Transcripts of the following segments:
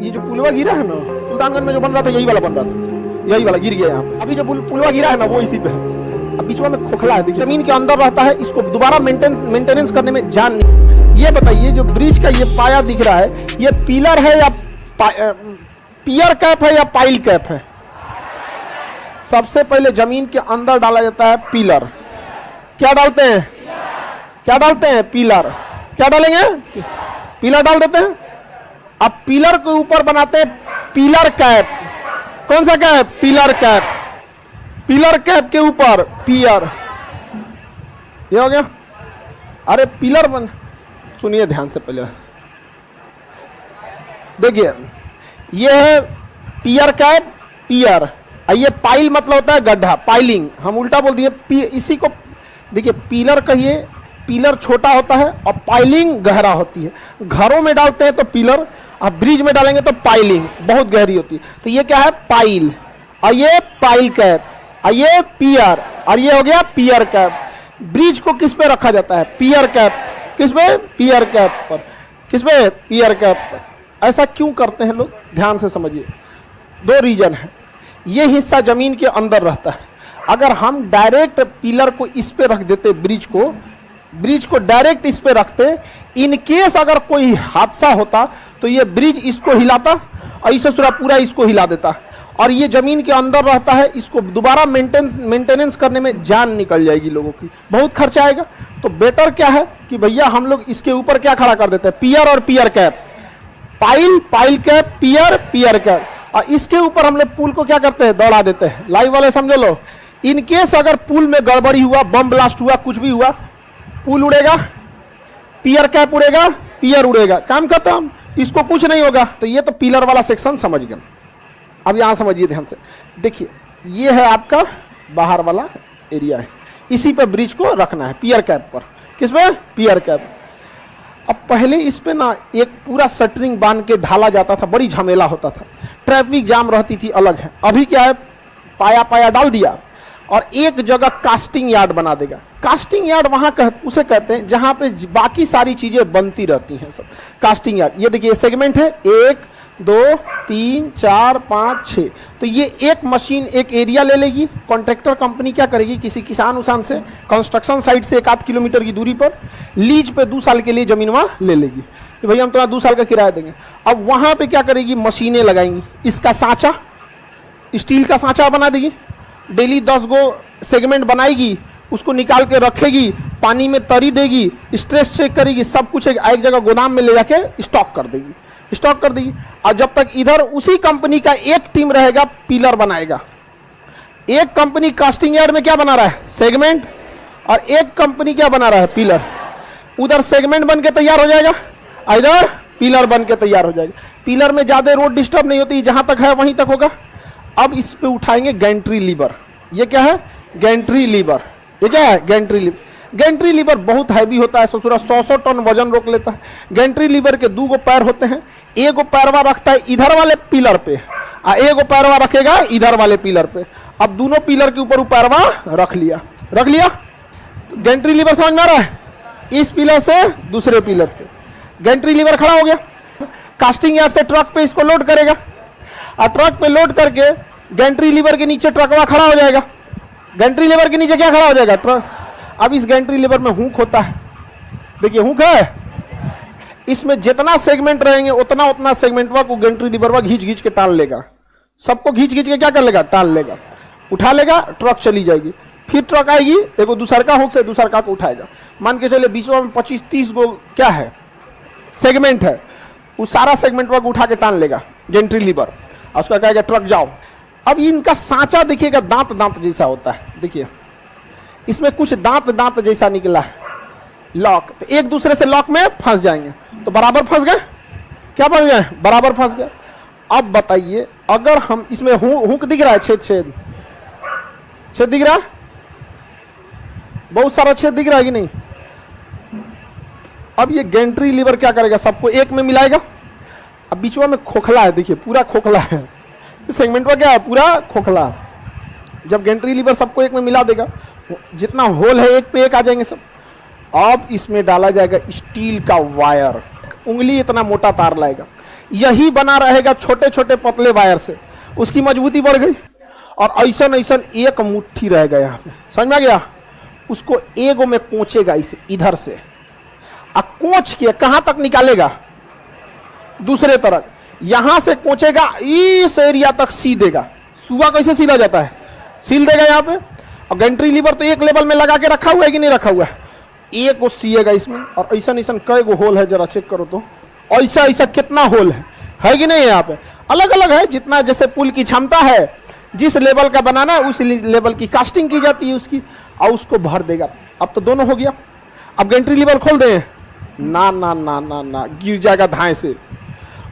ये जो पुलवा गिरा है ना सुल्तानगंज में जो बन रहा था यही वाला बन रहा था, यही वाला गिर गया यहाँ। अभी जो पुलवा गिरा है ना वो इसी पे है। अब बीचवा में खोखला है, देखिए जमीन के अंदर रहता है, इसको दोबारा मेंटेनेंस करने में जान नहीं। ये बताइए जो ब्रिज का ये पाया दिख रहा है ये पिलर है या पियर कैप है या पाइल कैप है? सबसे पहले जमीन के अंदर डाला जाता है पिलर। क्या डालते हैं? क्या डालते हैं? पिलर। क्या डालेंगे? पिलर डाल देते हैं। अब पिलर के ऊपर बनाते हैं पिलर कैप। कौन सा cap? Pillar cap. Pillar cap के ऊपर पियर। ये हो गया। अरे पिलर बन, सुनिए ध्यान से पहले देखिए, ये है पियर कैप, पियर। ये पाइल मतलब होता है गड्ढा, पाइलिंग। हम उल्टा बोल दिए, इसी को देखिए पिलर कहिए, पिलर छोटा होता है और पाइलिंग गहरा होती है। घरों में डालते हैं तो पिलर, और ब्रिज में डालेंगे तो पाइलिंग बहुत गहरी होती है। तो ये क्या है? पाइल। और ये पाइल कैप, और ये पियर, और ये हो गया पियर कैप। ब्रिज को किस पे रखा जाता है? पियर कैप। किस पे? पियर कैप पर। किस पे? पियर कैप पर। ऐसा क्यों करते हैं लोग? ध्यान से समझिए, दो रीजन है। ये हिस्सा जमीन के अंदर रहता है। अगर हम डायरेक्ट पिलर को इस पे रख देते, ब्रिज को डायरेक्ट इस पे रखते, इन केस अगर कोई हादसा होता तो ये ब्रिज इसको हिलाता और इसे पूरा इसको हिला देता, और ये जमीन के अंदर रहता है, इसको दोबारा मेंटेनेंस करने में जान निकल जाएगी लोगों की, बहुत खर्चा आएगा। तो बेटर क्या है कि भैया हम लोग इसके ऊपर क्या खड़ा कर देते हैं? पियर और पियर कैप। पाइल, पाइल कैप, पियर, पियर कैप। और इसके ऊपर हम लोग पुल को क्या करते हैं? दौड़ा देते हैं। लाइव वाले समझ लो, इनकेस अगर पुल में गड़बड़ी हुआ, बम ब्लास्ट हुआ, कुछ भी हुआ, पुल उड़ेगा, पियर कैप उड़ेगा, पियर उड़ेगा, काम खत्म, इसको कुछ नहीं होगा। तो ये तो पिलर वाला सेक्शन समझ गए। अब यहां समझिए ध्यान से, देखिए ये है आपका बाहर वाला एरिया है, इसी पे ब्रिज को रखना है पियर कैप पर। किस पे? पियर कैप। अब पहले इस पे ना एक पूरा शटरिंग बांध के ढाला जाता था, बड़ी झमेला होता था, ट्रैफिक जाम रहती थी, अलग है। अभी क्या है? पाया डाल दिया और एक जगह कास्टिंग यार्ड बना देगा। कास्टिंग यार्ड वहां उसे कहते हैं जहां पे बाकी सारी चीजें बनती रहती हैं, सब कास्टिंग यार्ड। ये देखिए सेगमेंट है, 1 2 3 4 5 6। तो ये एक मशीन एक एरिया ले लेगी। कॉन्ट्रैक्टर कंपनी क्या करेगी? किसी किसान उसान से कंस्ट्रक्शन साइट से 1-8 किलोमीटर की दूरी पर लीज पे 2 साल के लिए जमीन वहां ले लेगी कि भैया हम तुम्हारा 2 साल का किराया देंगे। अब वहां पे क्या करेगी? मशीनें लगाएंगी, इसका सांचा, स्टील का सांचा बना देगी, डेली 10 गो सेगमेंट बनाएगी, उसको निकाल के रखेगी, पानी में तरी देगी, स्ट्रेस चेक करेगी, सब कुछ एक जगह गोदाम में ले जाके स्टॉक कर देगी। और जब तक इधर उसी कंपनी का एक टीम रहेगा, पिलर बनाएगा। एक कंपनी कास्टिंग यार्ड में क्या बना रहा है? सेगमेंट। और एक कंपनी क्या बना रहा है? पिलर। उधर सेगमेंट बन के तैयार हो जाएगा, इधर पिलर बन के तैयार हो जाएगा। पिलर में ज्यादा रोड डिस्टर्ब नहीं होती, जहां तक है वहीं तक होगा। अब इस पे उठाएंगे गैंट्री लीवर। ये क्या है? Gantry lever. ये क्या है? Gantry lever. गैंट्री लीवर बहुत हैवी होता है, 100 टन वजन रोक लेता है। गैंट्री लीवर के 2 गो पैर होते हैं, एक गो पैरवा रखता है इधर वाले पिलर पे और एक गो पैरवा रखेगा इधर वाले पिलर पे। अब दोनों पिलर के ऊपर पैरवा रख लिया। गैंट्री लीवर समझ में आ रहा है? इस पिलर से दूसरे पिलर पे गैंट्री लीवर खड़ा हो गया। कास्टिंग यार्ड से ट्रक पे इसको लोड करेगा, और ट्रक पे लोड करके गैंट्री लीवर के नीचे ट्रकवा खड़ा हो जाएगा। गैंट्री लीवर के नीचे क्या खड़ा हो जाएगा? ट्रक। अब इस गैंट्री लीवर में हुक होता है, देखिए हुक है, इसमें जितना सेगमेंट रहेंगे उतना सेगमेंटवा को गैंट्री लीवरवा घींच के टाल लेगा। सबको घींच के क्या कर लेगा? टाल लेगा, उठा लेगा, ट्रक चली जाएगी। फिर ट्रक आएगी, एगो दूसरका हुक से दूसरका को उठाएगा। मान के चले बीचवा में 25-30 गो क्या है? सेगमेंट है। उस सारा सेगमेंटवा को उठा के टाल लेगा गैंट्री लीवर, और उसका कहेगा ट्रक जाओ। अब इनका सांचा देखिएगा, दांत जैसा होता है। देखिए इसमें कुछ दांत जैसा निकला है, लॉक। तो एक दूसरे से लॉक में फंस जाएंगे, तो बराबर फंस गए। क्या फंस गए? बराबर फंस गए। अब बताइए अगर हम इसमें हुक दिख रहा है, छेद दिख रहा है, बहुत सारा छेद दिख रहा है कि नहीं? अब ये गैंट्री लीवर क्या करेगा? सबको एक में मिलाएगा। अब बीचवा में खोखला है, देखिए पूरा खोखला है, सेगमेंट में क्या है? पूरा खोखला। जब गैंट्री लीवर सबको एक में मिला देगा, जितना होल है एक पे एक आ जाएंगे सब। अब इसमें डाला जाएगा स्टील का वायर, उंगली इतना मोटा तार लाएगा। यही बना रहेगा छोटे छोटे पतले वायर से, उसकी मजबूती बढ़ गई। और ऐसा ऐसा एक मुट्ठी रहेगा यहाँ पे, समझ में आ गया? उसको एगो में कोचेगा इसे इधर से, और कोच के कहां तक निकालेगा? दूसरे तरफ, यहां से कोचेगा इस एरिया तक सी देगा। सुआ कैसे सीला जाता है? सील देगा यहाँ पे। और गैंट्री लीवर तो एक लेवल में लगा के रखा हुआ है कि नहीं रखा हुआ है? एक को सीएगा इसमें। और ऐसा ऐसा कई गो होल है, जरा चेक करो तो, ऐसा ऐसा कितना होल है कि नहीं? यहाँ पे अलग अलग है, जितना जैसे पुल की क्षमता है, जिस लेवल का बनाना है उस लेवल की कास्टिंग की जाती है उसकी, और उसको भर देगा। अब तो दोनों हो गया। अब गैंट्री लीवर खोल दें? ना ना ना ना ना, गिर जाएगा धाए से।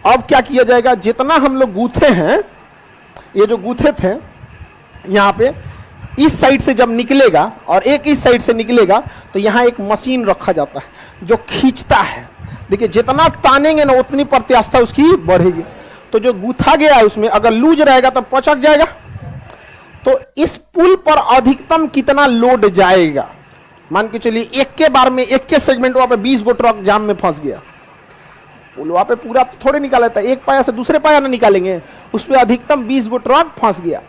अब क्या किया जाएगा? जितना हम लोग गूथे हैं, ये जो गूथे थे यहाँ पे, इस साइड से जब निकलेगा और एक इस साइड से निकलेगा, तो यहाँ एक मशीन रखा जाता है जो खींचता है। देखिए, जितना तानेंगे ना उतनी प्रत्यास्था उसकी बढ़ेगी। तो जो गूथा गया है उसमें अगर लूज रहेगा तो पचक जाएगा। तो इस पुल पर अधिकतम कितना लोड जाएगा? मान के चलिए एक के बार में, एक के सेगमेंट वहां पे 20 गो ट्रक जाम में फंस गया। पुल वहां पे पूरा थोड़े निकाला था, एक पाया से दूसरे पाया ना निकालेंगे, उस पर अधिकतम 20 गो ट्रक फंस गया।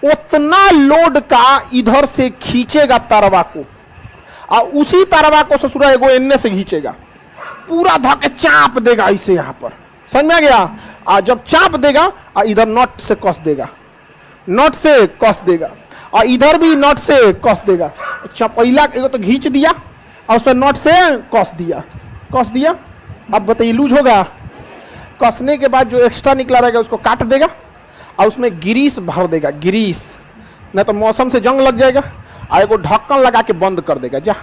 उतना लोड का इधर से खींचेगा तरवा को, और उसी तरवा को ससुरा एगो एन्ने से खींचेगा, पूरा धके चाप देगा इसे यहाँ पर। समझ में आ गया? और जब चाप देगा और इधर नट से कस देगा, नट से कस देगा, और इधर भी नट से कस देगा। चपैला एगो तो खींच दिया और उसमें नट से कस दिया। अब बताइए, लूज होगा? कसने के बाद जो एक्स्ट्रा निकला रहेगा उसको काट देगा और उसमें ग्रीस भर देगा, ग्रीस, नहीं तो मौसम से जंग लग जाएगा। और एगो ढक्कन लगा के बंद कर देगा, जा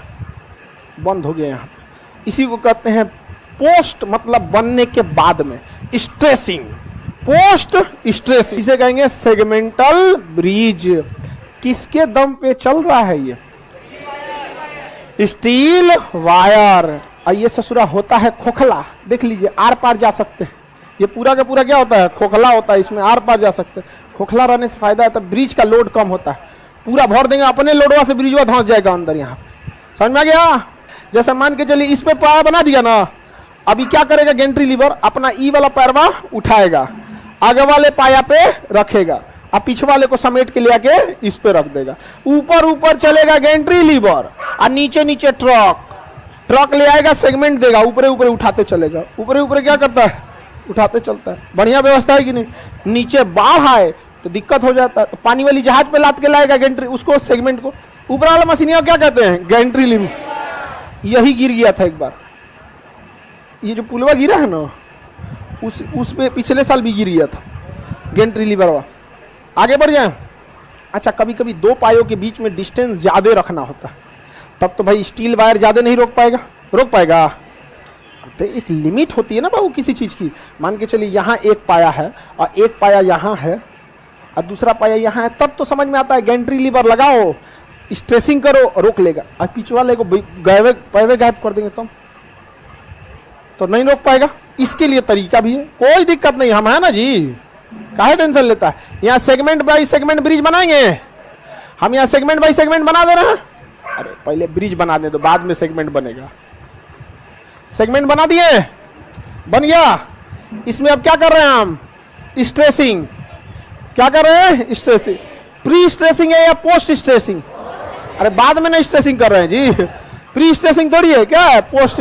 बंद हो गया यहाँ पे। इसी को कहते हैं पोस्ट, मतलब बनने के बाद में स्ट्रेसिंग, पोस्ट स्ट्रेसिंग। इसे कहेंगे सेगमेंटल ब्रिज। किसके दम पे चल रहा है ये? Steel wire. और ये ससुरा होता है खोखला, देख लीजिए, आर पार जा सकते हैं। ये पूरा का पूरा क्या होता है? खोखला होता है, इसमें आर पार जा सकते हैं। खोखला रहने से फायदा है, तब ब्रिज का लोड कम होता है। पूरा भर देंगे अपने लोडवा से, ब्रिजवा धंस जाएगा अंदर। यहाँ समझ में आ गया? जैसे मान के चलिए इस पे पाया बना दिया ना, अभी क्या करेगा गैंट्री लीवर? अपना ई वाला पैरवा उठाएगा, आगे वाले पाया पे रखेगा, और पीछे वाले को समेट के ले आके इस पे रख देगा। ऊपर ऊपर चलेगा गैंट्री लीवर, और नीचे नीचे ट्रक ले आएगा, सेगमेंट देगा, ऊपर ऊपर उठाते चलेगा। ऊपर ऊपर क्या करता है? उठाते चलता है। बढ़िया व्यवस्था है कि नहीं? नीचे बाढ़ आए तो दिक्कत हो जाता है, तो पानी वाली जहाज पे लाद के लाएगा गैंट्री, उसको सेगमेंट को। ऊपर वाला मशीनिया क्या कहते हैं? Gantry lever. यही गिर गया था एक बार, ये जो पुलवा गिरा है ना, उस पे पिछले साल भी गिर गया था गैंट्री लीवर। आगे बढ़ जाए। अच्छा, कभी कभी दो पायों के बीच में डिस्टेंस ज्यादा रखना होता है, तब तो भाई स्टील वायर ज्यादा नहीं रोक पाएगा। तो एक लिमिट होती है ना बाबू किसी चीज की। मान के चलिए यहाँ एक पाया है और एक पाया यहाँ है और दूसरा पाया यहाँ है, तब तो समझ में आता है गैंट्री लीवर लगाओ, स्ट्रेसिंग करो, रोक लेगा। और पीछे वाले को गायब कर देंगे तो नहीं रोक पाएगा। इसके लिए तरीका भी है, कोई दिक्कत नहीं, हम है ना जी, काहे टेंशन लेता है। यहाँ सेगमेंट बाई सेगमेंट ब्रिज बनाएंगे हम, यहाँ सेगमेंट बाई सेगमेंट बना दे रहे हैं। अरे पहले ब्रिज बना दे तो बाद में सेगमेंट बनेगा। सेगमेंट बना दिए, बन गया। इसमें अब क्या कर रहे हैं हम? स्ट्रेसिंग। क्या कर रहे हैं? स्ट्रेसिंग। प्री स्ट्रेसिंग है या पोस्ट स्ट्रेसिंग? अरे बाद में नहीं स्ट्रेसिंग कर रहे हैं जी, प्री स्ट्रेसिंग थोड़ी है, क्या है? पोस्ट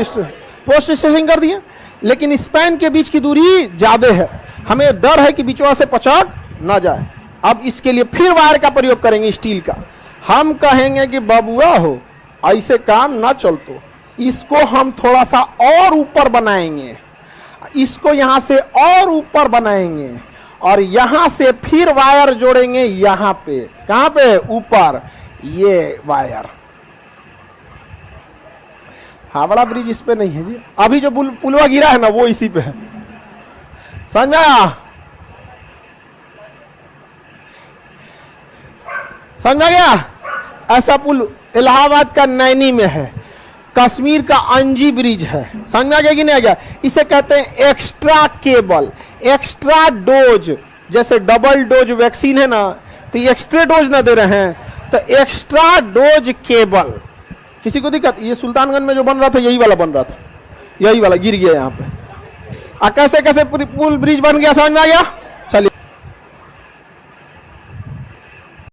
स्ट्रेसिंग कर दिए। लेकिन स्पैन के बीच की दूरी ज्यादा है, हमें डर है कि बीचवा से पचक ना जाए। अब इसके लिए फिर वायर का प्रयोग करेंगे, स्टील का। हम कहेंगे कि बबुआ हो, ऐसे काम ना चलतो, इसको हम थोड़ा सा और ऊपर बनाएंगे, इसको यहां से और ऊपर बनाएंगे, और यहां से फिर वायर जोड़ेंगे यहां पे। कहां पे? ऊपर। ये वायर हावड़ा ब्रिज इस पे नहीं है जी। अभी जो पुलवा गिरा है ना, वो इसी पे है। समझा? समझा गया? ऐसा पुल इलाहाबाद का नैनी में है, कश्मीर का अंजी ब्रिज है। समझ आ गया कि नहीं आ गया? इसे कहते हैं एक्स्ट्रा केबल, एक्स्ट्रा डोज। जैसे डबल डोज वैक्सीन है ना, तो एक्स्ट्रा डोज ना दे रहे हैं, तो एक्स्ट्रा डोज केबल। किसी को दिक्कत? ये सुल्तानगंज में जो बन रहा था, यही वाला बन रहा था, यही वाला गिर गया यहाँ पे। कैसे कैसे पुल ब्रिज बन गया, समझ में आ गया?